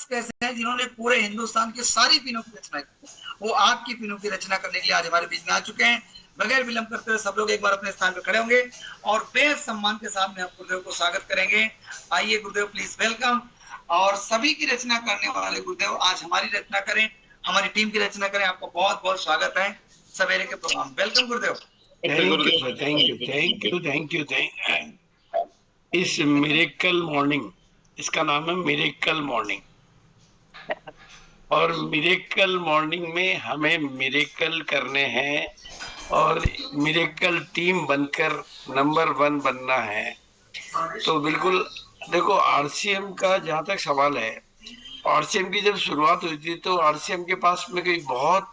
कैसे हैं जिन्होंने पूरे हिंदुस्तान के सारी पिनों की रचना की, वो आपकी पिनों की रचना करने के लिए आज हमारे बीच में आ चुके हैं। बगैर विलंब करते हुए सब लोग एक बार अपने स्थान पर खड़े होंगे और बेहद सम्मान के साथ में हम गुरुदेव को स्वागत करेंगे। आइए गुरुदेव, प्लीज वेलकम। और सभी की रचना करने वाले गुरुदेव आज हमारी रचना करें, हमारी टीम की रचना करें। आपको बहुत बहुत स्वागत है सवेरे के programme. Welcome Gurudev. Thank you sir, thank you, thank you, thank you, thank. इस मिरेकल मॉर्निंग, इसका नाम है मिरेकल मॉर्निंग, और मिरेकल मॉर्निंग में हमें मिरेकल करने हैं और मिरेकल टीम बनकर नंबर 1 बनना है। तो बिल्कुल देखो, आरसीएम का जहां तक सवाल है, आरसीएम की जब शुरुआत हुई थी तो आरसीएम के पास में कोई बहुत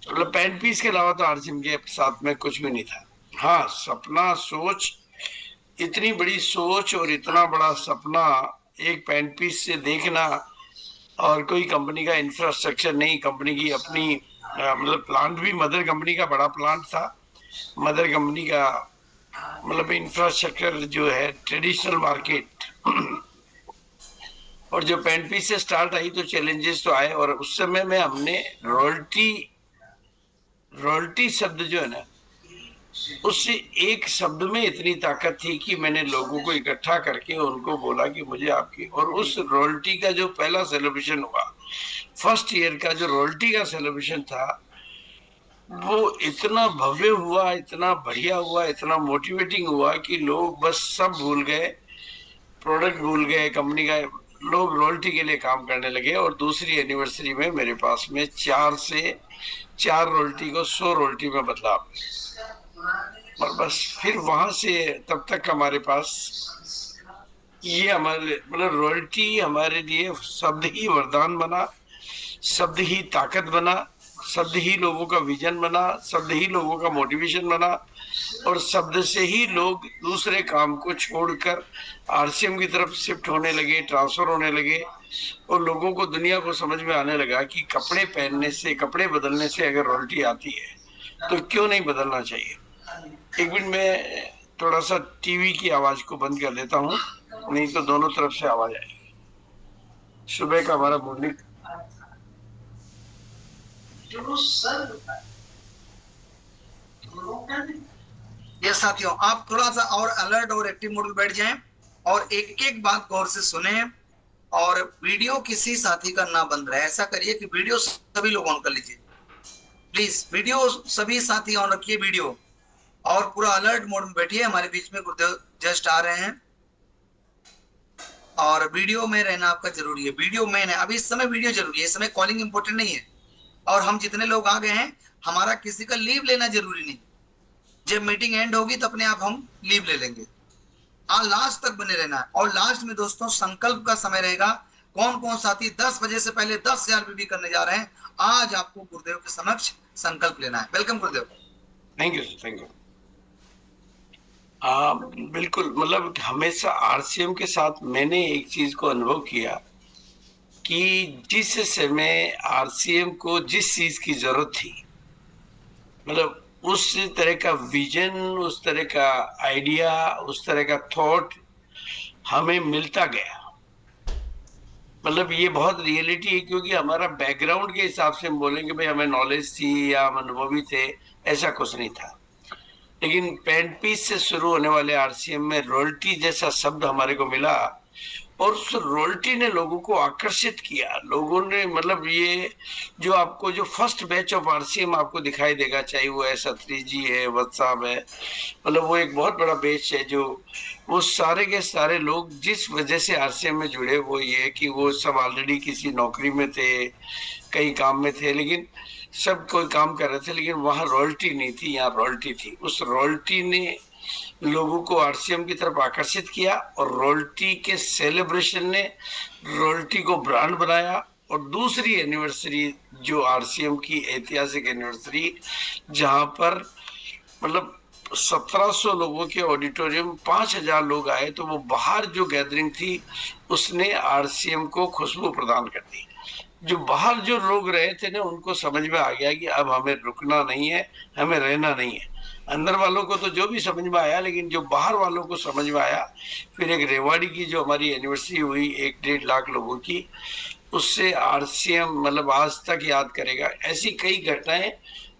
मतलब पेन पीस के अलावा तो आरसीएम के साथ में कुछ भी नहीं था। हाँ, सपना, सोच, इतनी बड़ी सोच और इतना बड़ा सपना एक पेन पीस से देखना, और कोई कंपनी का इंफ्रास्ट्रक्चर नहीं, कंपनी की अपनी मतलब प्लांट भी मदर कंपनी का बड़ा प्लांट था, मदर कंपनी का मतलब इंफ्रास्ट्रक्चर जो है ट्रेडिशनल मार्केट। और जो पेन पीस से स्टार्ट आई तो चैलेंजेस तो आए, और उस समय में हमने रॉयल्टी शब्द जो है ना, उससे एक शब्द में इतनी ताकत थी कि मैंने लोगों को इकट्ठा करके उनको बोला कि मुझे आपकी, और उस रॉयल्टी का जो पहला सेलिब्रेशन हुआ, फर्स्ट ईयर का जो रॉयल्टी का सेलिब्रेशन था, वो इतना भव्य हुआ, इतना बढ़िया हुआ, इतना मोटिवेटिंग हुआ कि लोग बस सब भूल गए, प्रोडक्ट भूल गए कंपनी का, लोग रॉयल्टी के लिए काम करने लगे। और दूसरी एनिवर्सरी में मेरे पास में 4 रॉयल्टी को 100 रॉयल्टी में बदला, और बस फिर वहां से तब तक हमारे पास ये हमारे मतलब रॉयल्टी हमारे लिए शब्द ही वरदान बना, शब्द ही ताकत बना, शब्द ही लोगों का विजन बना, शब्द ही लोगों का मोटिवेशन बना, और शब्द से ही लोग दूसरे काम को छोड़कर आरसीएम की तरफ शिफ्ट होने लगे, ट्रांसफर होने लगे, और लोगों को, दुनिया को समझ में आने लगा कि कपड़े पहनने से, कपड़े बदलने से अगर रॉयल्टी आती है तो क्यों नहीं बदलना चाहिए। एक मिनट में थोड़ा सा टीवी की आवाज को बंद कर देता हूँ, नहीं तो दोनों तरफ से आवाज आएगी। सुबह का हमारा मॉर्निंग ये साथियों, आप थोड़ा सा और अलर्ट और एक्टिव मोड में बैठ जाएं और एक एक बात गौर से सुने, और वीडियो किसी साथी का ना बंद रहे। ऐसा करिए कि वीडियो सभी लोग ऑन कर लीजिए, प्लीज वीडियो सभी साथी ऑन रखिए वीडियो, और पूरा अलर्ट मोड में बैठिए। हमारे बीच में गुरुदेव जस्ट आ रहे हैं और वीडियो में रहना आपका जरूरी है। वीडियो में है, अभी इस समय वीडियो जरूरी है, इस समय कॉलिंग इंपॉर्टेंट नहीं है। और हम जितने लोग आ गए हैं, हमारा किसी का लीव लेना जरूरी नहीं, जब मीटिंग एंड होगी तो अपने आप हम लीव ले लेंगे। लास्ट तक बने रहना है। और लास्ट में दोस्तों संकल्प का समय रहेगा। कौन कौन साथी 10 बजे से पहले 10,000 बीबी करने जा रहे हैं, आज आपको गुरुदेव के समक्ष संकल्प लेना है। Welcome Gurudev. Thank you, thank you. बिल्कुल, मतलब हमेशा आरसीएम के साथ मैंने एक चीज को अनुभव किया कि जिस समय आरसीएम को जिस चीज की जरूरत थी, मतलब उस तरह का विजन, उस तरह का आइडिया, उस तरह का थॉट हमें मिलता गया। मतलब ये बहुत रियलिटी है, क्योंकि हमारा बैकग्राउंड के हिसाब से हम बोलेंगे भाई हमें नॉलेज थी या हम अनुभवी थे, ऐसा कुछ नहीं था। लेकिन पेंट पीस से शुरू होने वाले आरसीएम में रॉयल्टी जैसा शब्द हमारे को मिला, और उस रॉयल्टी ने लोगों को आकर्षित किया। लोगों ने मतलब ये जो आपको जो फर्स्ट बैच ऑफ आरसीएम आपको दिखाई देगा, चाहे वो ऐसा 3G है, वत्साब है, मतलब वो एक बहुत बड़ा बैच है, जो वो सारे के सारे लोग जिस वजह से आरसीएम में जुड़े, वो ये कि वो सब ऑलरेडी किसी नौकरी में थे, कई काम में थे, लेकिन सब कोई काम कर रहे थे, लेकिन वहाँ रॉयल्टी नहीं थी, यहाँ रॉयल्टी थी। उस रॉयल्टी ने लोगों को आरसीएम की तरफ आकर्षित किया, और रॉयल्टी के सेलिब्रेशन ने रॉयल्टी को ब्रांड बनाया। और दूसरी एनिवर्सरी जो आरसीएम की ऐतिहासिक एनिवर्सरी, जहां पर मतलब 1700 लोगों के ऑडिटोरियम 5000 लोग आए, तो वो बाहर जो गैदरिंग थी उसने आरसीएम को खुशबू प्रदान कर दी। जो बाहर जो लोग रहे थे ना, उनको समझ में आ गया कि अब हमें रुकना नहीं है, हमें रहना नहीं है, अंदर वालों को तो जो भी समझ में आया, लेकिन जो बाहर वालों को समझ में आया, फिर एक रेवाड़ी की जो हमारी एनिवर्सरी हुई 1-1.5 लाख लोगों की, उससे आरसीएम मतलब आज तक याद करेगा। ऐसी कई घटनाएं।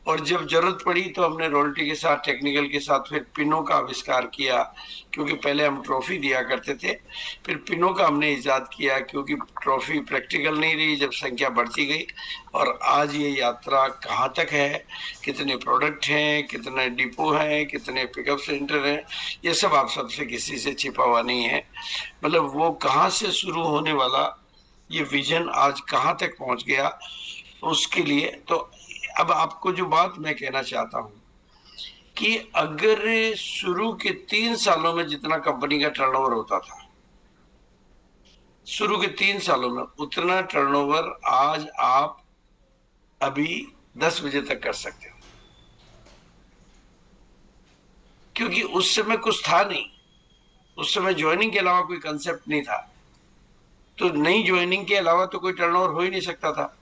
और जब जरूरत पड़ी तो हमने रोयल्टी के साथ, टेक्निकल के साथ फिर पिनों का आविष्कार किया, क्योंकि पहले हम ट्रॉफी दिया करते थे, फिर पिनों का हमने इजाद किया, क्योंकि ट्रॉफी प्रैक्टिकल नहीं रही जब संख्या बढ़ती गई। और आज ये यात्रा कहाँ तक है, कितने प्रोडक्ट हैं, कितने डिपो हैं, कितने पिकअप सेंटर हैं, ये सब आप सबसे किसी से छिपा हुआ नहीं है। मतलब वो कहाँ से शुरू होने वाला ये विजन आज कहाँ तक पहुंच गया, उसके लिए तो अब आपको जो बात मैं कहना चाहता हूं कि अगर शुरू के 3 सालों में जितना कंपनी का टर्नओवर होता था, शुरू के 3 सालों में उतना टर्नओवर आज आप अभी 10 बजे तक कर सकते हो, क्योंकि उस समय कुछ था नहीं। उस समय ज्वाइनिंग के अलावा कोई कंसेप्ट नहीं था, तो नई ज्वाइनिंग के अलावा तो कोई टर्नओवर हो ही नहीं सकता था।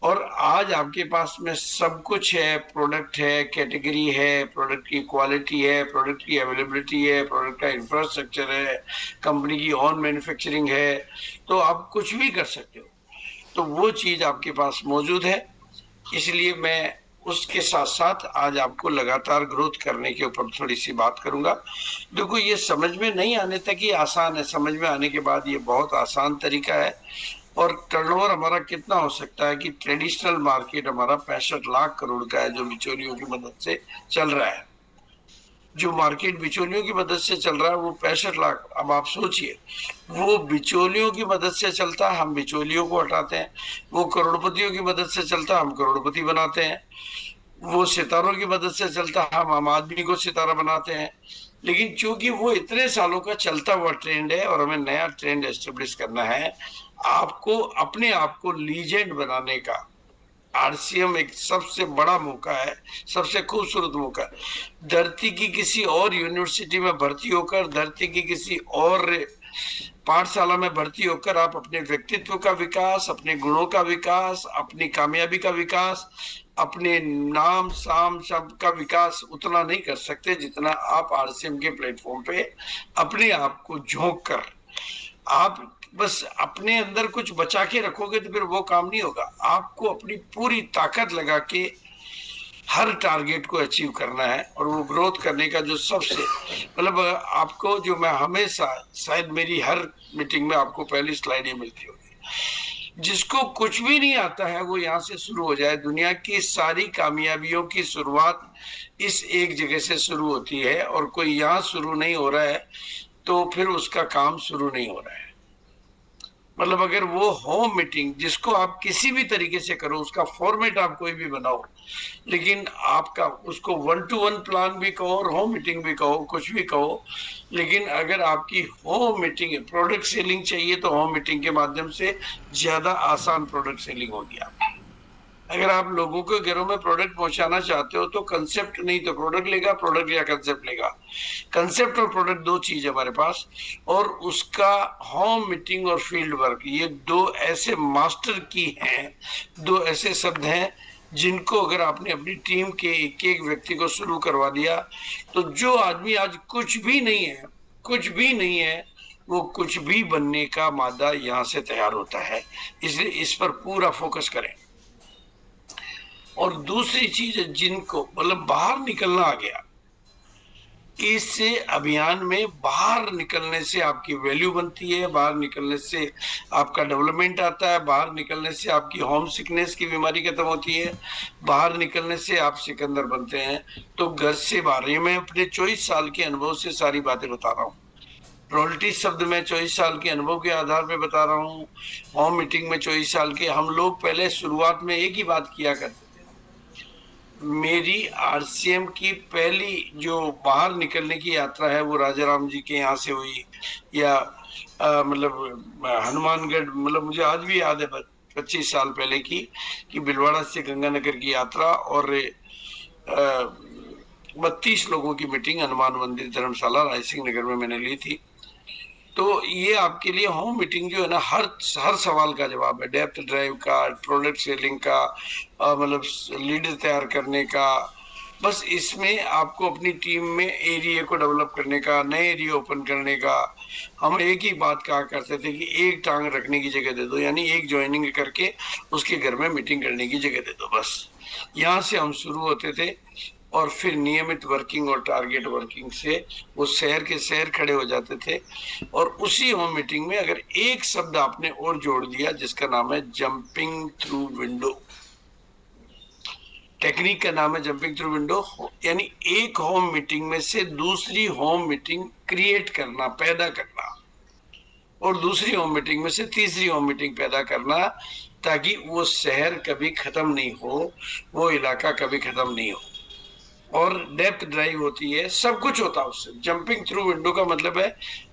और आज आपके पास में सब कुछ है, प्रोडक्ट है, कैटेगरी है, प्रोडक्ट की क्वालिटी है, प्रोडक्ट की अवेलेबिलिटी है, प्रोडक्ट का इंफ्रास्ट्रक्चर है, कंपनी की ऑन मैन्युफैक्चरिंग है, तो आप कुछ भी कर सकते हो। तो वो चीज आपके पास मौजूद है, इसलिए मैं उसके साथ साथ आज आपको लगातार ग्रोथ करने के ऊपर थोड़ी सी बात करूंगा। देखो, ये समझ में नहीं आने तक ही आसान है, समझ में आने के बाद ये बहुत आसान तरीका है। और टर्नओवर हमारा कितना हो सकता है कि ट्रेडिशनल मार्केट हमारा 65 लाख करोड़ का है, जो बिचौलियों की मदद से चल रहा है। जो मार्केट बिचौलियों की मदद से चल रहा है वो 65 लाख। अब आप सोचिए, वो बिचौलियों की मदद से चलता, हम बिचौलियों को हटाते हैं। वो करोड़पतियों की मदद से चलता, हम करोड़पति बनाते हैं। वो सितारों की मदद से चलता, हम आम आदमी को सितारा बनाते हैं। लेकिन चूंकि वो इतने सालों का चलता हुआ ट्रेंड है और हमें नया ट्रेंड एस्टेब्लिश करना है, आपको अपने आप को लीजेंड बनाने का आरसीएम एक सबसे बड़ा मौका है, सबसे खूबसूरत मौका है। धरती की किसी और यूनिवर्सिटी में भर्ती होकर, धरती की किसी और पाठशाला में भर्ती होकर आप अपने व्यक्तित्व का विकास, अपने गुणों का विकास, अपनी कामयाबी का विकास, अपने नाम साम सब का विकास उतना नहीं कर सकते जितना आप आरसीएम के प्लेटफॉर्म पे अपने आप को झोंक कर, आप बस अपने अंदर कुछ बचा के रखोगे तो फिर वो काम नहीं होगा। आपको अपनी पूरी ताकत लगा के हर टारगेट को अचीव करना है। और वो ग्रोथ करने का जो सबसे मतलब आपको, जो मैं हमेशा, शायद मेरी हर मीटिंग में आपको पहली स्लाइड ही मिलती होगी, जिसको कुछ भी नहीं आता है वो यहाँ से शुरू हो जाए। दुनिया की सारी कामयाबियों की शुरुआत इस एक जगह से शुरू होती है, और कोई यहाँ शुरू नहीं हो रहा है तो फिर उसका काम शुरू नहीं हो रहा है। मतलब अगर वो होम मीटिंग जिसको आप किसी भी तरीके से करो, उसका फॉर्मेट आप कोई भी बनाओ, लेकिन आपका उसको 1-to-1 प्लान भी कहो और होम मीटिंग भी कहो, कुछ भी कहो, लेकिन अगर आपकी होम मीटिंग प्रोडक्ट सेलिंग चाहिए तो होम मीटिंग के माध्यम से ज्यादा आसान प्रोडक्ट सेलिंग होगी आपकी। अगर आप लोगों के घरों में प्रोडक्ट पहुंचाना चाहते हो तो कंसेप्ट नहीं तो प्रोडक्ट लेगा, प्रोडक्ट या कंसेप्ट लेगा। कंसेप्ट और प्रोडक्ट दो चीज हमारे पास, और उसका होम मीटिंग और फील्ड वर्क, ये दो ऐसे मास्टर की हैं, दो ऐसे शब्द हैं जिनको अगर आपने अपनी टीम के एक एक व्यक्ति को शुरू करवा दिया तो जो आदमी आज कुछ भी नहीं है, कुछ भी नहीं है, वो कुछ भी बनने का मादा यहाँ से तैयार होता है। इसलिए इस पर पूरा फोकस करें। और दूसरी चीज है, जिनको मतलब बाहर निकलना आ गया, इससे अभियान में बाहर निकलने से आपकी वैल्यू बनती है, बाहर निकलने से आपका डेवलपमेंट आता है, बाहर निकलने से आपकी होम सिकनेस की बीमारी खत्म होती है, बाहर निकलने से आप सिकंदर बनते हैं। तो घर से बाहर, ये मैं अपने 24 साल के अनुभव से सारी बातें बता रहा हूँ। रॉयल्टी शब्द में 24 साल के अनुभव के आधार पे बता रहा हूँ। होम मीटिंग में 24 साल के। हम लोग पहले शुरुआत में एक ही बात किया करते, मेरी आरसीएम की पहली जो बाहर निकलने की यात्रा है वो राजा राम जी के यहाँ से हुई, या मतलब हनुमानगढ़, मतलब मुझे आज भी याद है 25 साल पहले की, कि बिलवाड़ा से गंगानगर की यात्रा, और 32 लोगों की मीटिंग हनुमान मंदिर धर्मशाला रायसिंह नगर में मैंने ली थी। तो ये आपके लिए होम मीटिंग जो है ना, हर सवाल का जवाब है। डेप्थ ड्राइव का, प्रोडक्ट सेलिंग का, मतलब लीडर तैयार करने का, बस इसमें आपको अपनी टीम में एरिया को डेवलप करने का, नए एरिया ओपन करने का। हम एक ही बात कहा करते थे कि एक टांग रखने की जगह दे दो, यानी एक ज्वाइनिंग करके उसके घर में मीटिंग करने की जगह दे दो। बस यहाँ से हम शुरू होते थे और फिर नियमित वर्किंग और टारगेट वर्किंग से वो शहर के शहर खड़े हो जाते थे। और उसी होम मीटिंग में अगर एक शब्द आपने और जोड़ दिया जिसका नाम है जंपिंग थ्रू विंडो, टेक्निक का नाम है जंपिंग थ्रू विंडो, यानी एक होम मीटिंग में से दूसरी होम मीटिंग क्रिएट करना, पैदा करना, और दूसरी होम मीटिंग में से तीसरी होम मीटिंग पैदा करना, ताकि वो शहर कभी खत्म नहीं हो, वो इलाका कभी खत्म नहीं हो। और डेप्थ ड्राइव होती है, सब कुछ होता है उससे। जंपिंग थ्रू विंडो का मतलब है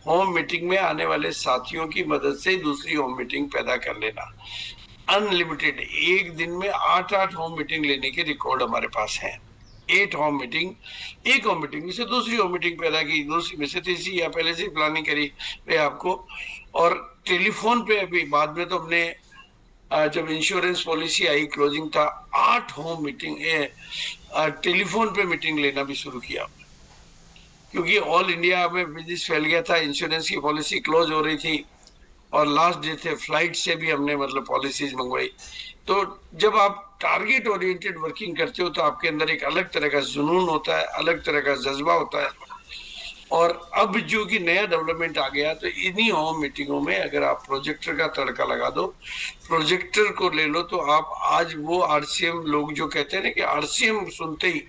होम मीटिंग में आने वाले साथियों की मदद से दूसरी होम मीटिंग पैदा कर लेना। अनलिमिटेड, एक दिन में 8-8 होम मीटिंग लेने के रिकॉर्ड हमारे पास हैं। 8 होम मीटिंग, एक होम मीटिंग में से दूसरी होम मीटिंग पैदा की, दूसरी में से तीसरी, या पहले से प्लानिंग करी वे आपको। और टेलीफोन पे अभी बाद में तो हमने जब इंश्योरेंस पॉलिसी आई, क्लोजिंग था, 8 होम मीटिंग टेलीफोन पे मीटिंग लेना भी शुरू किया, क्योंकि ऑल इंडिया में बिजनेस फैल गया था, इंश्योरेंस की पॉलिसी क्लोज हो रही थी और लास्ट डे थे। फ्लाइट से भी हमने मतलब पॉलिसीज मंगवाई। तो जब आप टारगेट ओरिएंटेड वर्किंग करते हो तो आपके अंदर एक अलग तरह का जुनून होता है, अलग तरह का जज्बा होता है। और अब जो कि नया डेवलपमेंट आ गया, तो इन्हीं होम मीटिंगों में अगर आप प्रोजेक्टर का तड़का लगा दो, प्रोजेक्टर को ले लो, तो आप आज वो आरसीएम लोग जो कहते हैं ना कि आरसीएम सुनते ही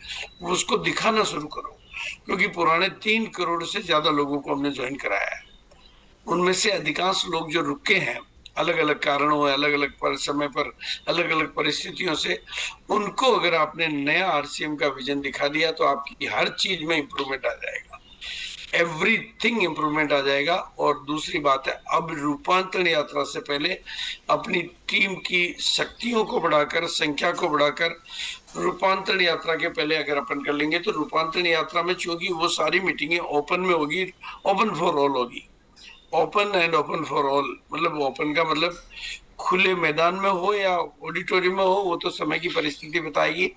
उसको दिखाना शुरू करो, क्योंकि पुराने 3 करोड़ से ज्यादा लोगों को हमने ज्वाइन कराया है। उनमें से अधिकांश लोग जो रुके हैं अलग अलग कारणों, अलग अलग पर समय पर, अलग अलग परिस्थितियों से, उनको अगर आपने नया आरसीएम का विजन दिखा दिया तो आपकी हर चीज में इंप्रूवमेंट आ जाएगा, एवरीथिंग इंप्रूवमेंट आ जाएगा। और दूसरी बात है, अब रूपांतरण यात्रा से पहले अपनी टीम की शक्तियों को बढ़ाकर, संख्या को बढ़ाकर, रूपांतरण यात्रा के पहले अगर अपन कर लेंगे तो रूपांतरण यात्रा में चूंकि वो सारी मीटिंगें ओपन में होगी, ओपन फॉर ऑल होगी। Open and open for all मतलब ओपन का मतलब खुले मैदान में हो या ऑडिटोरियम में हो, वो तो समय की परिस्थिति बताएगी,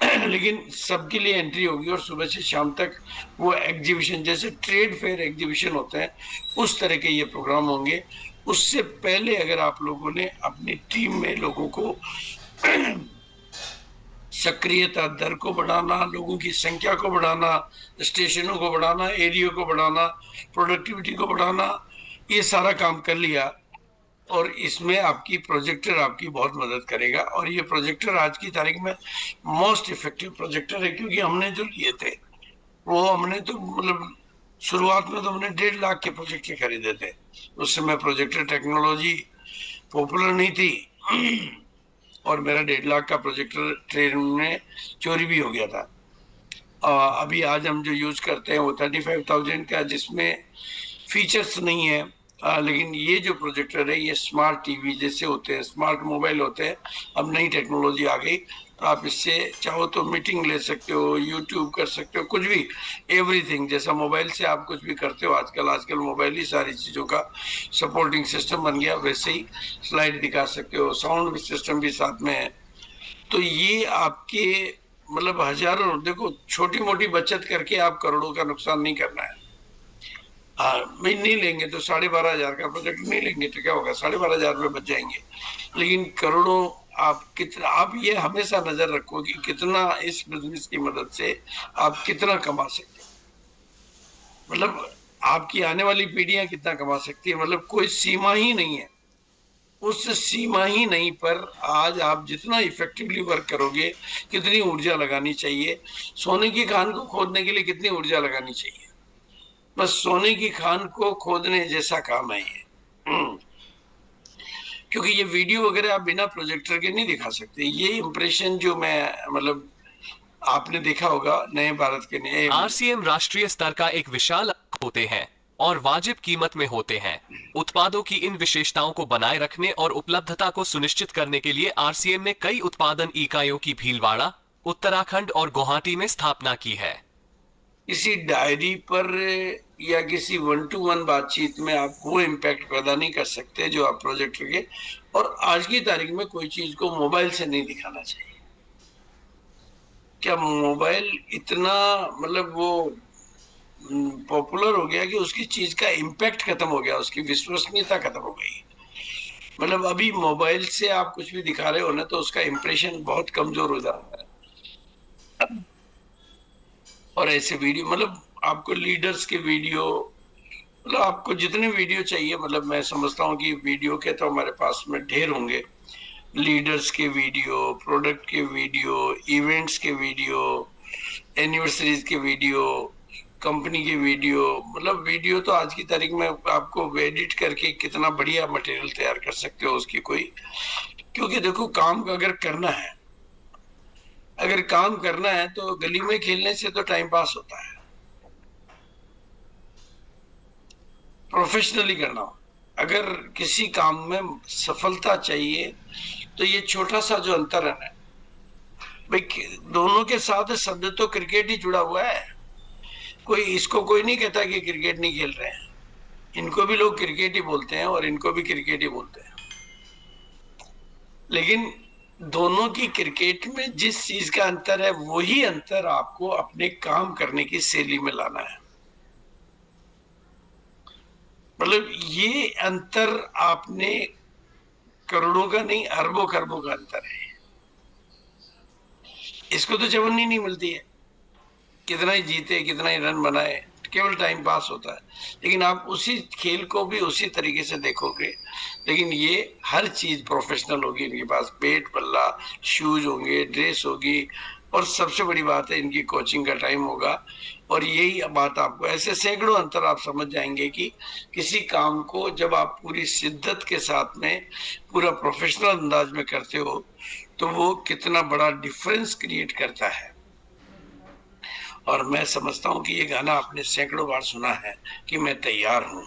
लेकिन सबके लिए एंट्री होगी। और सुबह से शाम तक वो एग्जीबिशन, जैसे ट्रेड फेयर एग्जीबिशन होते हैं, उस तरह के ये प्रोग्राम होंगे। उससे पहले अगर आप लोगों ने अपनी टीम में लोगों को सक्रियता दर को बढ़ाना, लोगों की संख्या को बढ़ाना, स्टेशनों को बढ़ाना, एरिया को बढ़ाना, प्रोडक्टिविटी को बढ़ाना, ये सारा काम कर लिया, और इसमें आपकी प्रोजेक्टर आपकी बहुत मदद करेगा। और ये प्रोजेक्टर आज की तारीख में मोस्ट इफेक्टिव प्रोजेक्टर है, क्योंकि हमने जो लिए थे वो हमने तो मतलब शुरुआत में तो हमने 1.5 लाख के प्रोजेक्टर खरीदे थे। उस समय प्रोजेक्टर टेक्नोलॉजी पॉपुलर नहीं थी और मेरा 1.5 लाख का प्रोजेक्टर ट्रेन में चोरी भी हो गया था। अभी आज हम जो यूज करते हैं वो 35,000 का, जिसमें फीचर्स नहीं है। लेकिन ये जो प्रोजेक्टर है ये स्मार्ट टीवी जैसे होते हैं, स्मार्ट मोबाइल होते हैं। अब नई टेक्नोलॉजी आ गई, तो आप इससे चाहो तो मीटिंग ले सकते हो, यूट्यूब कर सकते हो, कुछ भी, एवरीथिंग। जैसा मोबाइल से आप कुछ भी करते हो आजकल मोबाइल ही सारी चीज़ों का सपोर्टिंग सिस्टम बन गया, वैसे ही स्लाइड दिखा सकते हो, साउंड सिस्टम भी साथ में है। तो ये आपके मतलब हजारों, देखो छोटी मोटी बचत करके आप करोड़ों का नुकसान नहीं करना है। भाई नहीं लेंगे तो 12,500 का प्रोजेक्ट नहीं लेंगे तो क्या होगा, 12,500 रुपये बच जाएंगे। लेकिन करोड़ों आप ये हमेशा नजर रखो कि कितना इस बिजनेस की मदद से आप कितना कमा सकते हैं, मतलब आपकी आने वाली पीढ़ियां कितना कमा सकती है, मतलब कोई सीमा ही नहीं है। उस सीमा ही नहीं पर आज आप जितना इफेक्टिवली वर्क करोगे, कितनी ऊर्जा लगानी चाहिए, सोने की खान को खोदने के लिए कितनी ऊर्जा लगानी चाहिए, बस सोने की खान को खोदने जैसा काम है ये। क्योंकि ये वीडियो वगैरह आप बिना प्रोजेक्टर के नहीं दिखा सकते। ये इंप्रेशन जो मैं मतलब आपने देखा होगा नए भारत के नए आरसीएम राष्ट्रीय स्तर का एक विशाल होते हैं और वाजिब कीमत में होते हैं। उत्पादों की इन विशेषताओं को बनाए रखने और उपलब्धता को सुनिश्चित करने के लिए आरसीएम ने कई उत्पादन इकाइयों की भीलवाड़ा, उत्तराखंड और गुवाहाटी में स्थापना की है। किसी डायरी पर या किसी 1-to-1 बातचीत में आप वो इम्पैक्ट पैदा नहीं कर सकते जो आप प्रोजेक्टर के। और आज की तारीख में कोई चीज को मोबाइल से नहीं दिखाना चाहिए। क्या मोबाइल इतना मतलब वो पॉपुलर हो गया कि उसकी चीज का इम्पैक्ट खत्म हो गया, उसकी विश्वसनीयता खत्म हो गई। मतलब अभी मोबाइल से आप कुछ भी दिखा रहे हो ना, तो उसका इम्प्रेशन बहुत कमजोर हो जाता है। और ऐसे वीडियो मतलब आपको लीडर्स के वीडियो, मतलब आपको जितने वीडियो चाहिए, मतलब मैं समझता हूँ कि वीडियो के तो हमारे पास में ढेर होंगे। लीडर्स के वीडियो, प्रोडक्ट के वीडियो, इवेंट्स के वीडियो, एनिवर्सरीज के वीडियो, कंपनी के वीडियो, मतलब वीडियो तो आज की तारीख में आपको एडिट करके कितना बढ़िया मटेरियल तैयार कर सकते हो उसकी कोई। क्योंकि देखो काम का अगर करना है, अगर काम करना है तो गली में खेलने से तो टाइम पास होता है, प्रोफेशनली करना हो। अगर किसी काम में सफलता चाहिए तो ये छोटा सा जो अंतर है ना भाई, दोनों के साथ शब्द तो क्रिकेट ही जुड़ा हुआ है। कोई इसको कोई नहीं कहता कि क्रिकेट नहीं खेल रहे हैं, इनको भी लोग क्रिकेट ही बोलते हैं और इनको भी क्रिकेट ही बोलते हैं। लेकिन दोनों की क्रिकेट में जिस चीज का अंतर है, वही अंतर आपको अपने काम करने की शैली में लाना है। मतलब ये अंतर आपने करोड़ों का नहीं, अरबों खरबों का अंतर है। इसको तो चवन्नी नहीं मिलती है, कितना ही जीते कितना ही रन बनाए, केवल टाइम पास होता है। लेकिन आप उसी खेल को भी उसी तरीके से देखोगे, लेकिन ये हर चीज प्रोफेशनल होगी। इनके पास बैट, बल्ला, शूज होंगे, ड्रेस होगी, और सबसे बड़ी बात है इनकी कोचिंग का टाइम होगा। और यही बात आपको ऐसे सैकड़ों अंतर आप समझ जाएंगे कि किसी काम को जब आप पूरी शिद्दत के साथ में पूरा प्रोफेशनल अंदाज में करते हो तो वो कितना बड़ा डिफरेंस क्रिएट करता है। और मैं समझता हूं कि ये गाना आपने सैकड़ों बार सुना है कि मैं तैयार हूं।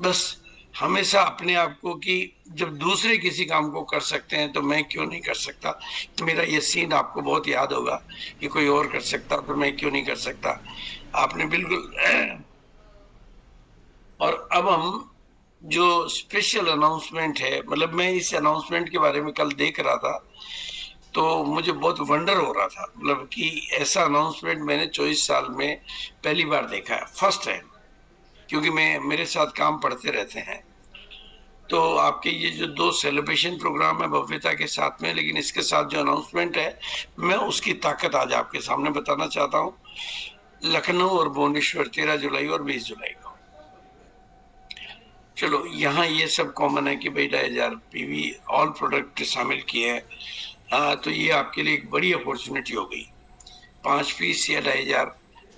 बस हमेशा अपने आप को कि जब दूसरे किसी काम को कर सकते हैं तो मैं क्यों नहीं कर सकता। तो मेरा ये सीन आपको बहुत याद होगा कि कोई और कर सकता तो मैं क्यों नहीं कर सकता। आपने बिल्कुल। और अब हम जो स्पेशल अनाउंसमेंट है, मतलब मैं इस अनाउंसमेंट के बारे में कल देख रहा था तो मुझे बहुत वंडर हो रहा था, मतलब कि ऐसा अनाउंसमेंट मैंने 24 साल में पहली बार देखा है, फर्स्ट टाइम। क्योंकि मैं मेरे साथ काम पढ़ते रहते हैं, तो आपके ये जो 2 सेलिब्रेशन प्रोग्राम है भव्यता के साथ में, लेकिन इसके साथ जो अनाउंसमेंट है मैं उसकी ताकत आज आपके सामने बताना चाहता हूँ। लखनऊ और भुवनेश्वर 13 जुलाई और 20 जुलाई को। चलो यहाँ ये सब कॉमन है कि भाई 2,500 पीवी ऑल प्रोडक्ट शामिल किए हैं। तो ये आपके लिए एक बड़ी अपॉर्चुनिटी हो गई। 5 पीस या 2,500,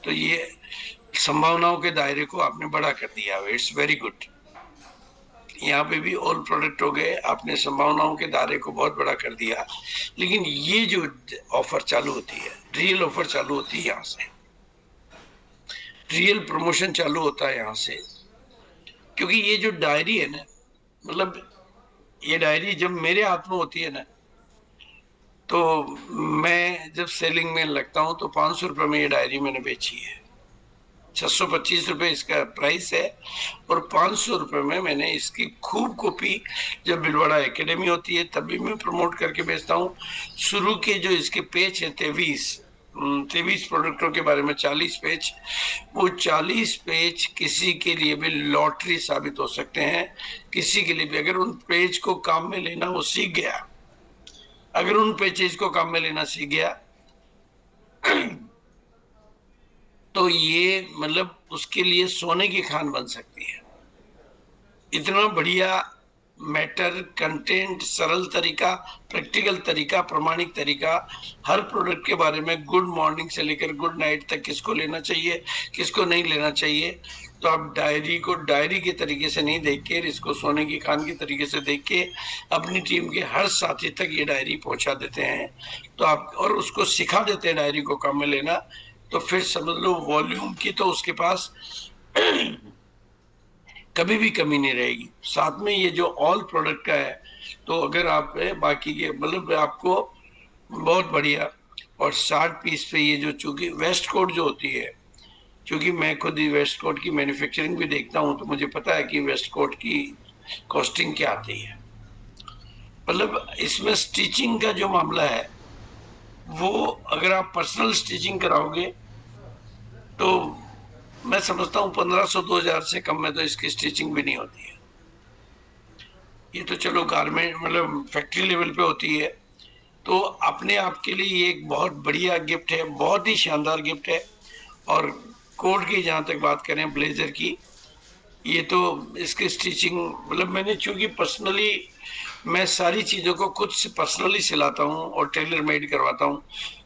तो ये संभावनाओं के दायरे को आपने बड़ा कर दिया। It's very good. यहाँ पे भी ऑल प्रोडक्ट हो गए, आपने संभावनाओं के दायरे को बहुत बड़ा कर दिया। लेकिन ये जो ऑफर चालू होती है, रियल ऑफर चालू होती है यहाँ से, रियल प्रमोशन चालू होता है यहाँ से। क्योंकि ये जो डायरी है ना, मतलब ये डायरी जब मेरे हाथ में होती है ना, तो मैं जब सेलिंग में लगता हूँ तो 500 रुपये में ये डायरी मैंने बेची है। 625 रुपये इसका प्राइस है और 500 रुपये में मैंने इसकी खूब कॉपी, जब भिलवाड़ा एकेडमी होती है तब भी मैं प्रमोट करके बेचता हूँ। शुरू के जो इसके पेज हैं 23 प्रोडक्टों के बारे में 40 पेज, वो 40 पेज किसी के लिए भी लॉटरी साबित हो सकते हैं। किसी के लिए भी अगर उन पेज को काम में लेना वो सीख गया, अगर उन पेजेस को काम में लेना सीख गया तो ये मतलब उसके लिए सोने की खान बन सकती है। इतना बढ़िया मैटर, कंटेंट, सरल तरीका, प्रैक्टिकल तरीका, प्रमाणिक तरीका, हर प्रोडक्ट के बारे में गुड मॉर्निंग से लेकर गुड नाइट तक किसको लेना चाहिए किसको नहीं लेना चाहिए। तो आप डायरी को डायरी के तरीके से नहीं देख के, इसको सोने की खान की तरीके से देख के अपनी टीम के हर साथी तक ये डायरी पहुंचा देते हैं। तो आप और उसको सिखा देते हैं डायरी को काम में लेना। तो फिर समझ लो वॉल्यूम की तो उसके पास कभी भी कमी नहीं रहेगी। साथ में ये जो ऑल प्रोडक्ट का है, तो अगर आप बाकी के मतलब आपको बहुत बढ़िया। और 60 पीस पे ये जो, चूंकि वेस्ट कोट जो होती है, क्योंकि मैं खुद ही वेस्ट कोट की मैन्युफैक्चरिंग भी देखता हूँ, तो मुझे पता है कि वेस्ट कोट की कॉस्टिंग क्या आती है। मतलब इसमें स्टिचिंग का जो मामला है वो अगर आप पर्सनल स्टिचिंग कराओगे तो मैं समझता हूँ 1500-2000 से कम में तो इसकी स्टिचिंग भी नहीं होती है। ये तो चलो गारमेंट मतलब फैक्ट्री लेवल पे होती है। तो अपने आप के लिए ये एक बहुत बढ़िया गिफ्ट है, बहुत ही शानदार गिफ्ट है। और कोट की जहाँ तक बात करें ब्लेजर की, ये तो इसकी स्टिचिंग मतलब मैंने चूंकि पर्सनली मैं सारी चीज़ों को खुद से पर्सनली सिलाता हूँ और टेलर मेड करवाता हूँ,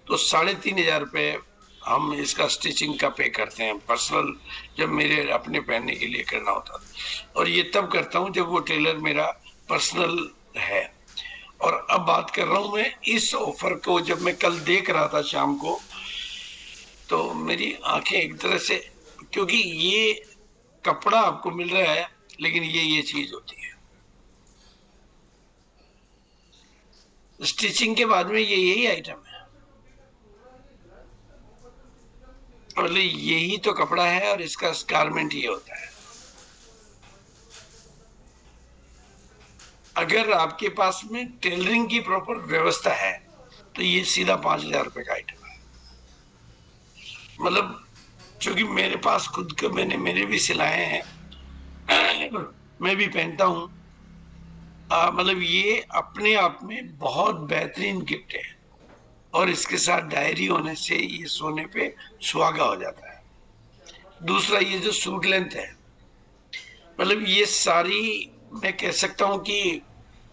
तो 3500 रुपये हम इसका स्टिचिंग का पे करते हैं पर्सनल, जब मेरे अपने पहनने के लिए करना होता है। और ये तब करता हूँ जब वो टेलर मेरा पर्सनल है। और अब बात कर रहा हूँ मैं इस ऑफर को, जब मैं कल देख रहा था शाम को, तो मेरी आंखें एक तरह से, क्योंकि ये कपड़ा आपको मिल रहा है लेकिन ये चीज होती है स्टिचिंग के बाद में, ये यही आइटम है, मतलब यही तो कपड़ा है और इसका गारमेंट ये होता है। अगर आपके पास में टेलरिंग की प्रॉपर व्यवस्था है तो ये सीधा 5000 रुपये का आइटम है। मतलब क्योंकि मेरे पास खुद के मेरे भी सिलाए हैं, मैं भी पहनता हूँ, मतलब ये अपने आप में बहुत बेहतरीन गिफ्ट है। और इसके साथ डायरी होने से ये सोने पे सुहागा हो जाता है। दूसरा, ये जो सूट लेंथ है, मतलब ये सारी मैं कह सकता हूँ कि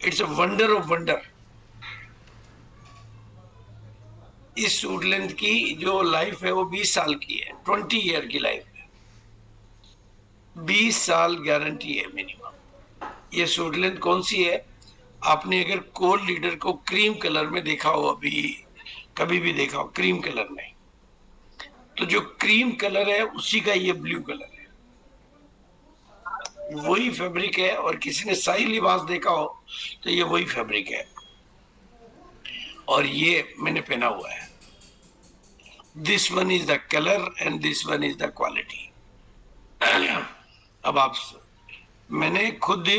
it's a wonder of wonder. इस सूट लेंथ की जो लाइफ है वो 20 साल की है, 20 ईयर की लाइफ है, 20 साल गारंटी है मिनिमम। ये सूट लेंथ कौन सी है? आपने अगर कोल लीडर को क्रीम कलर में देखा हो, अभी कभी भी देखा हो क्रीम कलर में, तो जो क्रीम कलर है उसी का ये ब्लू कलर है, वही फैब्रिक है। और किसी ने शाही लिबास देखा हो तो ये वही फैब्रिक है, और ये मैंने पहना हुआ है। This one is the colour and this one is the quality. अब आप, मैंने खुद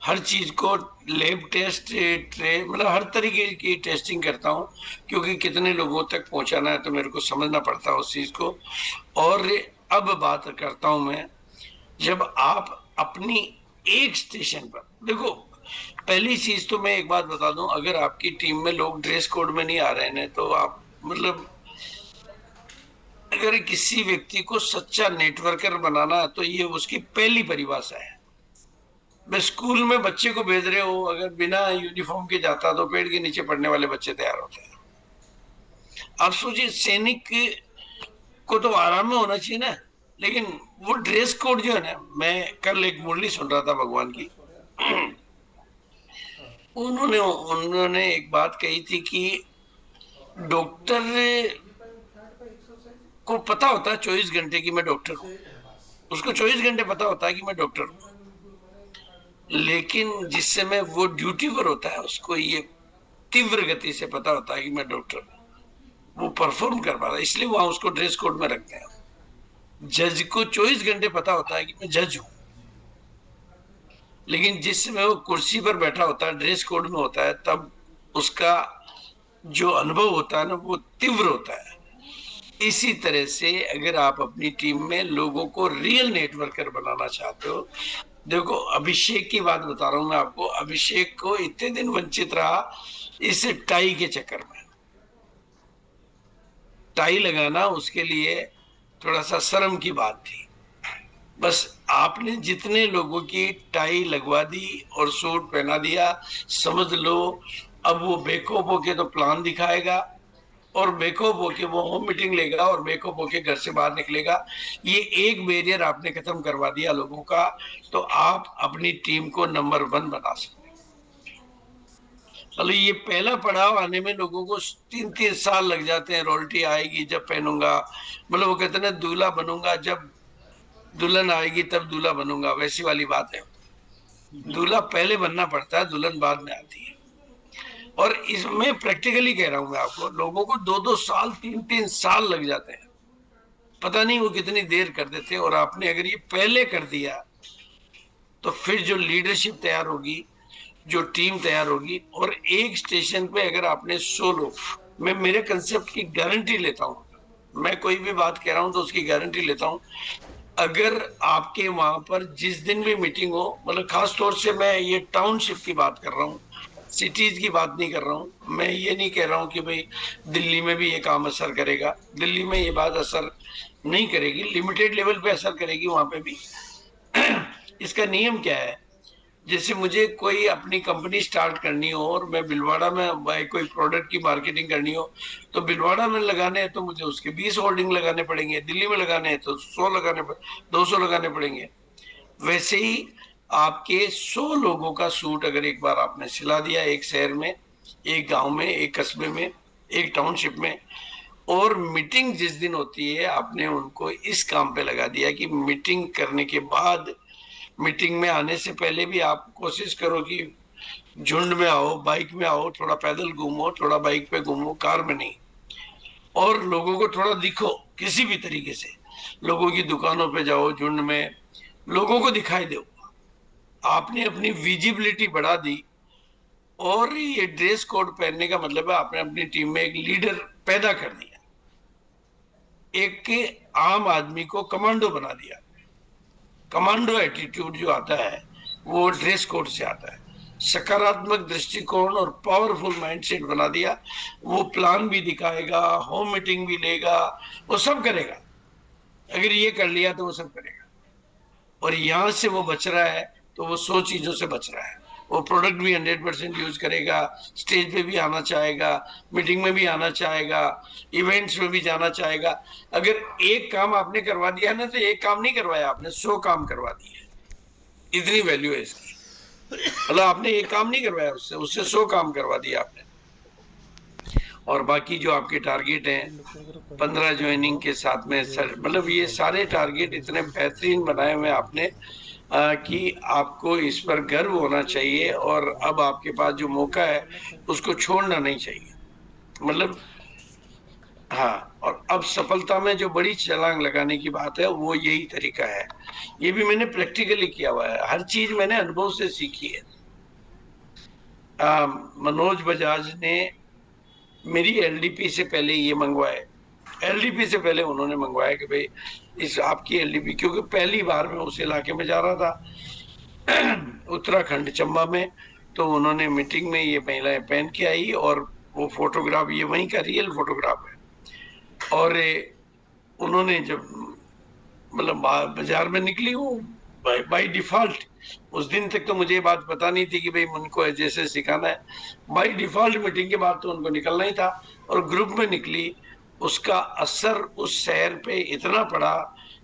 हर चीज को लैब टेस्ट मतलब हर तरीके की टेस्टिंग करता हूँ, क्योंकि कितने लोगों तक पहुंचाना है तो मेरे को समझना पड़ता है उस चीज को। और अब बात करता हूं मैं, जब आप अपनी एक स्टेशन पर देखो, पहली चीज तो मैं एक बात बता दूं, अगर आपकी टीम में लोग ड्रेस कोड में नहीं आ रहे हैं तो आप मतलब, अगर किसी व्यक्ति को सच्चा नेटवर्कर बनाना है तो ये उसकी पहली परिभाषा है। मैं स्कूल में बच्चे को भेज रहे हो, अगर बिना यूनिफॉर्म के जाता तो पेड़ के नीचे पड़ने वाले बच्चे तैयार होते हैं। आप सोचिए, सैनिक को तो आराम में होना चाहिए ना, लेकिन वो ड्रेस कोड जो है ना, मैं कल एक मुरली सुन रहा था भगवान की, उन्होंने एक बात कही थी कि डॉक्टर को पता होता है 24 घंटे की मैं डॉक्टर हूं, उसको 24 घंटे पता होता है कि मैं डॉक्टर हूं, लेकिन जिस समय वो ड्यूटी पर होता है उसको ये तीव्र गति से पता होता है कि मैं डॉक्टर हूं, वो परफॉर्म कर पा रहा है, इसलिए वहां उसको ड्रेस कोड में रखते हैं। जज को 24 घंटे पता होता है कि मैं जज हूं, लेकिन जिस समय वो कुर्सी पर बैठा होता है, ड्रेस कोड में होता है, तब उसका जो अनुभव होता है ना वो तीव्र होता है। इसी तरह से अगर आप अपनी टीम में लोगों को रियल नेटवर्कर बनाना चाहते हो, देखो अभिषेक की बात बता रहा हूं मैं आपको, अभिषेक को इतने दिन वंचित रहा इस टाई के चक्कर में। टाई लगाना उसके लिए थोड़ा सा शर्म की बात थी, बस आपने जितने लोगों की टाई लगवा दी और सूट पहना दिया, समझ लो अब वो बेखौफ होके तो प्लान दिखाएगा, और बेखौफ होके वो होम मीटिंग लेगा, और बेखौफ होके घर से बाहर निकलेगा। ये एक बैरियर आपने खत्म करवा दिया लोगों का, तो आप अपनी टीम को नंबर 1 बना सकते। चलो, ये पहला पड़ाव आने में लोगों को 3-3 साल लग जाते हैं। रॉयल्टी आएगी जब पहनूंगा, मतलब वो कहते हैं दूल्हा बनूंगा जब दुल्हन आएगी तब दूल्हा बनूंगा, वैसी वाली बात है। दूल्हा पहले बनना पड़ता है, दुल्हन बाद में आती है। और इसमें प्रैक्टिकली कह रहा हूं मैं आपको, लोगों को 2-2 साल 3-3 साल लग जाते हैं, पता नहीं वो कितनी देर कर देते हैं। और आपने अगर ये पहले कर दिया तो फिर जो लीडरशिप तैयार होगी, जो टीम तैयार होगी, और एक स्टेशन पे अगर आपने 100 लोग मैं मेरे कंसेप्ट की गारंटी लेता हूँ, मैं कोई भी बात कह रहा हूँ तो उसकी गारंटी लेता हूँ। अगर आपके वहां पर जिस दिन भी मीटिंग हो, मतलब खास तौर से मैं ये टाउनशिप की बात कर रहा हूँ, सिटीज की बात नहीं कर रहा हूँ। मैं ये नहीं कह रहा हूँ कि भाई दिल्ली में भी ये काम असर करेगा, दिल्ली में ये बात असर नहीं करेगी, लिमिटेड लेवल पे असर करेगी वहां पे भी। इसका नियम क्या है, जैसे मुझे कोई अपनी कंपनी स्टार्ट करनी हो और मैं भीलवाड़ा में कोई प्रोडक्ट की मार्केटिंग करनी हो, तो भीलवाड़ा में लगाने हैं तो मुझे उसके 20 होल्डिंग लगाने पड़ेंगे, दिल्ली में लगाने हैं तो 100 लगाने 200 लगाने पड़ेंगे। वैसे ही आपके 100 लोगों का सूट अगर एक बार आपने सिला दिया, एक शहर में, एक गांव में, एक कस्बे में, एक टाउनशिप में, और मीटिंग जिस दिन होती है आपने उनको इस काम पे लगा दिया कि मीटिंग करने के बाद, मीटिंग में आने से पहले भी आप कोशिश करो कि झुंड में आओ, बाइक में आओ, थोड़ा पैदल घूमो, थोड़ा बाइक पे घूमो, कार में नहीं, और लोगों को थोड़ा दिखो किसी भी तरीके से, लोगों की दुकानों पे जाओ, झुंड में लोगों को दिखाई दो। आपने अपनी विजिबिलिटी बढ़ा दी, और ये ड्रेस कोड पहनने का मतलब है आपने अपनी टीम में एक लीडर पैदा कर दिया, एक आम आदमी को कमांडो बना दिया। कमांडो एटीट्यूड जो आता है वो ड्रेस कोड से आता है। सकारात्मक दृष्टिकोण और पावरफुल माइंडसेट बना दिया। वो प्लान भी दिखाएगा, होम मीटिंग भी लेगा, वो सब करेगा। अगर ये कर लिया तो वो सब करेगा। और यहां से वो बच रहा है तो वो 100 चीजों से बच रहा है। वो प्रोडक्ट भी 100% यूज करेगा, स्टेज पे भी आना चाहेगा, मीटिंग में भी आना चाहेगा, इवेंट्स में भी जाना चाहेगा। अगर एक काम आपने करवा दिया ना, तो एक काम नहीं करवाया आपने, 100 काम करवा दिए। इतनी वैल्यू है इसकी। मतलब आपने एक काम नहीं करवाया उससे, उससे 100 काम करवा दिया आपने। और बाकी जो आपके टारगेट हैं 15 ज्वाइनिंग के साथ में, सर मतलब ये सारे टारगेट इतने बेहतरीन बनाए हुए आपने कि आपको इस पर गर्व होना चाहिए। और अब आपके पास जो मौका है उसको छोड़ना नहीं चाहिए। मतलब हाँ, और अब सफलता में जो बड़ी छलांग लगाने की बात है वो यही तरीका है। ये भी मैंने प्रैक्टिकली किया हुआ है, हर चीज मैंने अनुभव से सीखी है। मनोज बजाज ने मेरी एलडीपी से पहले ये मंगवाए, एलडीपी से पहले उन्होंने मंगवाया कि भाई इस आपकी एलडीपी, क्योंकि पहली बार मैं उस इलाके में जा रहा था उत्तराखंड चंबा में, तो उन्होंने मीटिंग में ये महिलाएं पहन के आई, और वो फोटोग्राफ ये वहीं का रियल फोटोग्राफ है। और उन्होंने जब मतलब बाजार में निकली, वो बाय डिफॉल्ट, उस दिन तक तो मुझे ये बात पता नहीं थी कि भाई उनको जैसे सिखाना है, बाय डिफॉल्ट मीटिंग के बाद तो उनको निकलना ही था, और ग्रुप में निकली। उसका असर उस शहर पे इतना पड़ा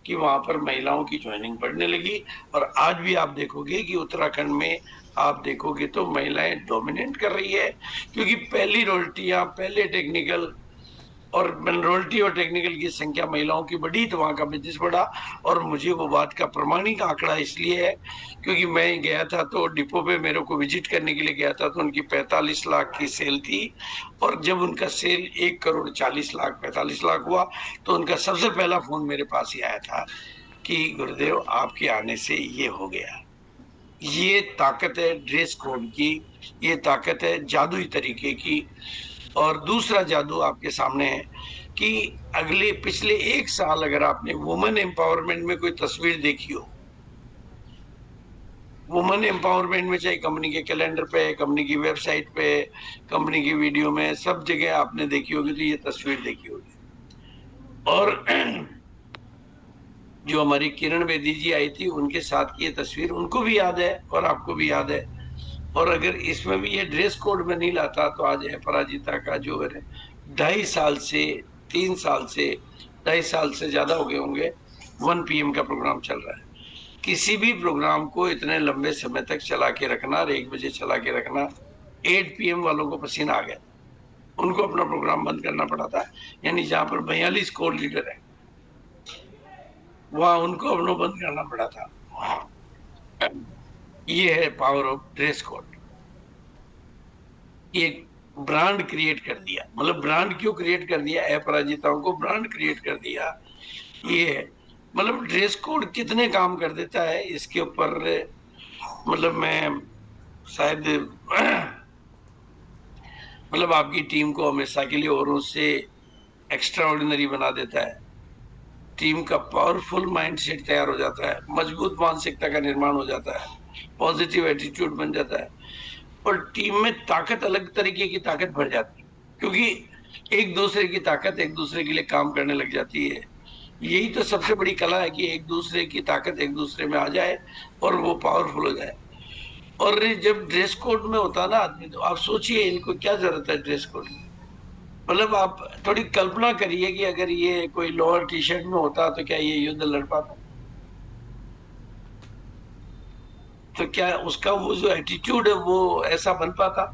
कि वहां पर महिलाओं की ज्वाइनिंग बढ़ने लगी। और आज भी आप देखोगे कि उत्तराखंड में आप देखोगे तो महिलाएं डोमिनेट कर रही है, क्योंकि पहली रोल्टियां, पहले टेक्निकल, और मिनरॉलिटी और टेक्निकल की संख्या महिलाओं की बढ़ी तो वहां का बिजनेस बढ़ा। और मुझे वो बात का प्रमाणिक आंकड़ा इसलिए है क्योंकि मैं गया था तो डिपो पे मेरे को विजिट करने के लिए गया था, तो उनकी 45 लाख की सेल थी, और जब उनका सेल 1 करोड़ 40 लाख 45 लाख हुआ तो उनका सबसे पहला फोन मेरे पास ही आया था कि गुरुदेव आपके आने से ये हो गया। ये ताकत है ड्रेस कोड की, ये ताकत है जादुई तरीके की। और दूसरा जादू आपके सामने है कि अगले पिछले 1 साल अगर आपने वुमेन एम्पावरमेंट में कोई तस्वीर देखी हो, वुमेन एम्पावरमेंट में चाहे कंपनी के कैलेंडर पे, कंपनी की वेबसाइट पे, कंपनी की वीडियो में, सब जगह आपने देखी होगी, तो ये तस्वीर देखी होगी। और जो हमारी किरण बेदी जी आई थी उनके साथ की ये तस्वीर उनको भी याद है और आपको भी याद है। और अगर इसमें भी ये ड्रेस कोड में नहीं लाता तो आज अपराजिता का जो है 2.5 साल से 3 साल से 2.5 साल से ज्यादा हो गए होंगे 1 PM का प्रोग्राम चल रहा है। किसी भी प्रोग्राम को इतने लंबे समय तक चला के रखना और 1 बजे चला के रखना, 8 PM वालों को पसीना आ गया, उनको अपना प्रोग्राम बंद करना पड़ा था। यानी जहां पर 42 कोर लीडर है वहां उनको अपना बंद करना पड़ा था। ये है पावर ऑफ ड्रेस कोड। ये ब्रांड क्रिएट कर दिया। मतलब ब्रांड क्यों क्रिएट कर दिया, अपराजिताओं को ब्रांड क्रिएट कर दिया। ये है मतलब ड्रेस कोड कितने काम कर देता है इसके ऊपर। मतलब मैं शायद मतलब आपकी टीम को हमेशा के लिए औरों से एक्स्ट्रा ऑर्डिनरी बना देता है। टीम का पावरफुल माइंडसेट तैयार हो जाता है, मजबूत मानसिकता का निर्माण हो जाता है, पॉजिटिव एटीट्यूड बन जाता है और टीम में ताकत, अलग तरीके की ताकत बढ़ जाती है, क्योंकि एक दूसरे की ताकत एक दूसरे के लिए काम करने लग जाती है। यही तो सबसे बड़ी कला है कि एक दूसरे की ताकत एक दूसरे में आ जाए और वो पावरफुल हो जाए। और जब ड्रेस कोड में होता ना आदमी, तो आप सोचिए इनको क्या जरूरत है ड्रेस कोड की। मतलब आप थोड़ी कल्पना करिए कि अगर ये कोई लोअर टी शर्ट में होता तो क्या ये युद्ध लड़ पाता? तो क्या उसका वो जो एटीट्यूड है वो ऐसा बन पाता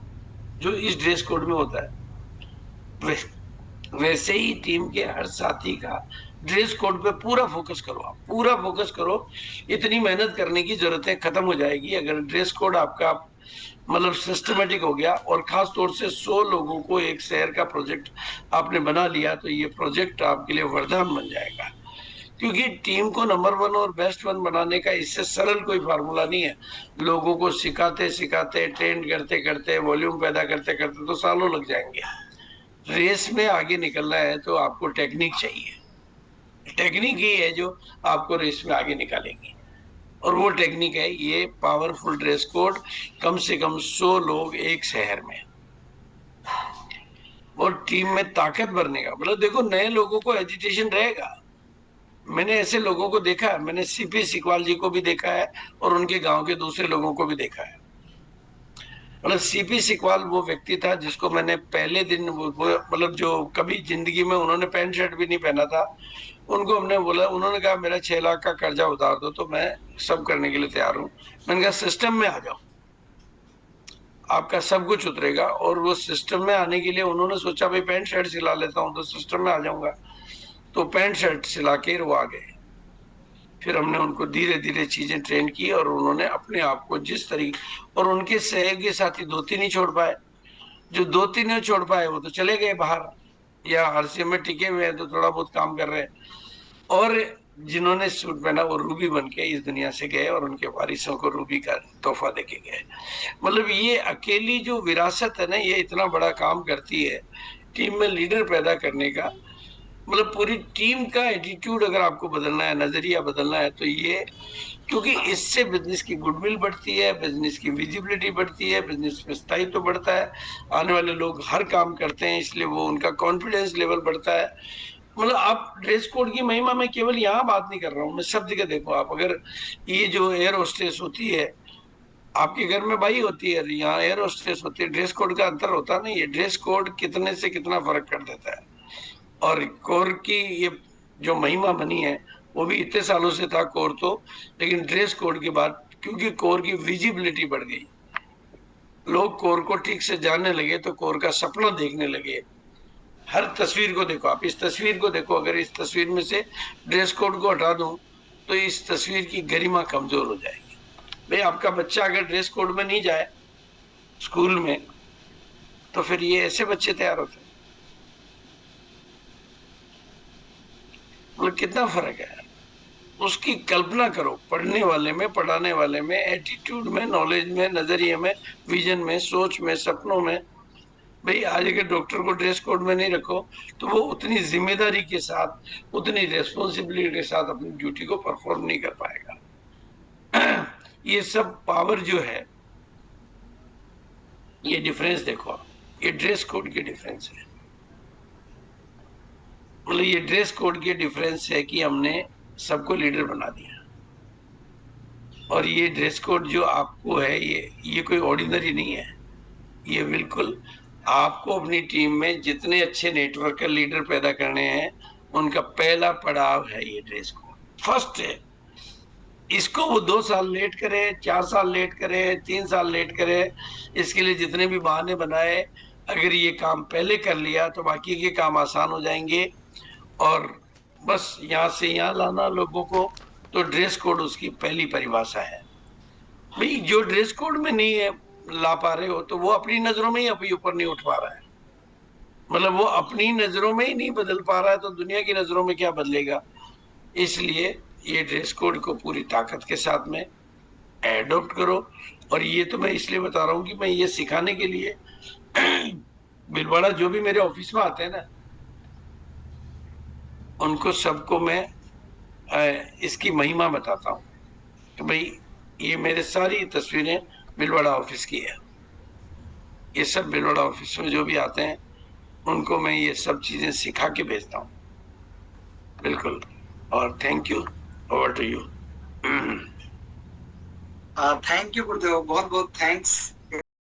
जो इस ड्रेस कोड में होता है? वैसे ही टीम के हर साथी का ड्रेस कोड पे पूरा फोकस करो, आप पूरा फोकस करो। इतनी मेहनत करने की जरूरतें खत्म हो जाएगी अगर ड्रेस कोड आपका मतलब सिस्टमेटिक हो गया। और खास तौर से 100 लोगों को एक शहर का प्रोजेक्ट आपने बना लिया तो ये प्रोजेक्ट आपके लिए वरदान बन जाएगा, क्योंकि टीम को नंबर 1 और बेस्ट 1 बनाने का इससे सरल कोई फार्मूला नहीं है। लोगों को सिखाते सिखाते, ट्रेन करते करते, वॉल्यूम पैदा करते करते तो सालों लग जाएंगे। रेस में आगे निकलना है तो आपको टेक्निक चाहिए। टेक्निक ही है जो आपको रेस में आगे निकालेंगी और वो टेक्निक है ये पावरफुल ड्रेस कोड। कम से कम 100 लोग एक शहर में और टीम में ताकत भरने का मतलब देखो, नए लोगों को एजिटेशन रहेगा। मैंने ऐसे लोगों को देखा है, मैंने सीपी सिकवाल जी को भी देखा है और उनके गांव के दूसरे लोगों को भी देखा है। मतलब सीपी सिकवाल वो व्यक्ति था जिसको मैंने पहले दिन मतलब जो कभी जिंदगी में उन्होंने पैंट शर्ट भी नहीं पहना था, उनको हमने बोला, उन्होंने कहा मेरा 6 लाख का कर्जा उतार दो तो मैं सब करने के लिए तैयार हूँ। मैंने कहा सिस्टम में आ जाओ, आपका सब कुछ उतरेगा। और वो सिस्टम में आने के लिए उन्होंने सोचा भाई पैंट शर्ट सिला लेता हूँ तो सिस्टम में आ जाऊंगा, तो पैंट शर्ट सिला के वो आ गए। फिर हमने उनको धीरे धीरे चीजें ट्रेन की और उन्होंने अपने आप को जिस तरीके, और उनके सहयोगी साथी 2-3 ही छोड़ पाए। जो 2-3 नहीं छोड़ पाए वो तो चले गए बाहर या आरसीएम में टिके हुए हैं तो थोड़ा बहुत काम कर रहे हैं। और जिन्होंने सूट पहना वो रूबी बन के इस दुनिया से गए और उनके वारिसों को रूबी का तोहफा देके गए। मतलब ये अकेली जो विरासत है ना, ये इतना बड़ा काम करती है टीम में लीडर पैदा करने का। मतलब पूरी टीम का एटीट्यूड अगर आपको बदलना है, नजरिया बदलना है, तो ये, क्योंकि इससे बिजनेस की गुडविल बढ़ती है, बिजनेस की विजिबिलिटी बढ़ती है, बिजनेस में स्थायित्व तो बढ़ता है, आने वाले लोग हर काम करते हैं इसलिए वो उनका कॉन्फिडेंस लेवल बढ़ता है। मतलब आप ड्रेस कोड की महिमा में केवल यहाँ बात नहीं कर रहा हूँ, मैं सब जगह देखो आप, अगर ये जो एयर होस्टेस होती है, आपके घर में भाई होती है, यहाँ एयर होस्टेस होती है, ड्रेस कोड का अंतर होता नहीं है। ड्रेस कोड कितने से कितना फर्क कर देता है। और कोर की ये जो महिमा बनी है वो भी इतने सालों से था कोर तो, लेकिन ड्रेस कोड के बाद क्योंकि कोर की विजिबिलिटी बढ़ गई, लोग कोर को ठीक से जानने लगे तो कोर का सपना देखने लगे। हर तस्वीर को देखो आप, इस तस्वीर को देखो, अगर इस तस्वीर में से ड्रेस कोड को हटा दूं तो इस तस्वीर की गरिमा कमजोर हो जाएगी। भाई आपका बच्चा अगर ड्रेस कोड में नहीं जाए स्कूल में तो फिर ये ऐसे बच्चे तैयार होते हैं। मतलब कितना फर्क है, उसकी कल्पना करो। पढ़ने वाले में, पढ़ाने वाले में, एटीट्यूड में, नॉलेज में, नजरिए में, विजन में, सोच में, सपनों में। भाई आज अगर डॉक्टर को ड्रेस कोड में नहीं रखो तो वो उतनी जिम्मेदारी के साथ, उतनी रेस्पॉन्सिबिलिटी के साथ अपनी ड्यूटी को परफॉर्म नहीं कर पाएगा। ये सब पावर जो है, ये डिफरेंस देखो, ये ड्रेस कोड की डिफरेंस है। मतलब ये ड्रेस कोड के डिफरेंस है कि हमने सबको लीडर बना दिया। और ये ड्रेस कोड जो आपको है, ये कोई ऑर्डिनरी नहीं है। ये बिल्कुल आपको अपनी टीम में जितने अच्छे नेटवर्क के लीडर पैदा करने हैं उनका पहला पड़ाव है ये ड्रेस कोड, फर्स्ट है। इसको वो 2 साल लेट करे, 4 साल लेट करे, 3 साल लेट करे, इसके लिए जितने भी बहाने बनाए, अगर ये काम पहले कर लिया तो बाकी के काम आसान हो जाएंगे। और बस यहाँ से यहाँ लाना लोगों को, तो ड्रेस कोड उसकी पहली परिभाषा है। भाई जो ड्रेस कोड में नहीं है, ला पा रहे हो तो वो अपनी नजरों में ही अभी ऊपर नहीं उठ पा रहा है। मतलब वो अपनी नजरों में ही नहीं बदल पा रहा है तो दुनिया की नजरों में क्या बदलेगा। इसलिए ये ड्रेस कोड को पूरी ताकत के साथ में एडॉप्ट करो। और ये तो मैं इसलिए बता रहा हूँ कि मैं ये सिखाने के लिए भीलवाड़ा जो भी मेरे ऑफिस में आते हैं ना, उनको सबको मैं इसकी महिमा बताता हूँ कि भाई ये मेरे सारी तस्वीरें भीलवाड़ा ऑफिस की है। ये सब भीलवाड़ा ऑफिस में जो भी आते हैं उनको मैं ये सब चीजें सिखा के भेजता हूँ। बिल्कुल। और thank you, over to you. Thank you Gurudev, बहुत बहुत थैंक्स।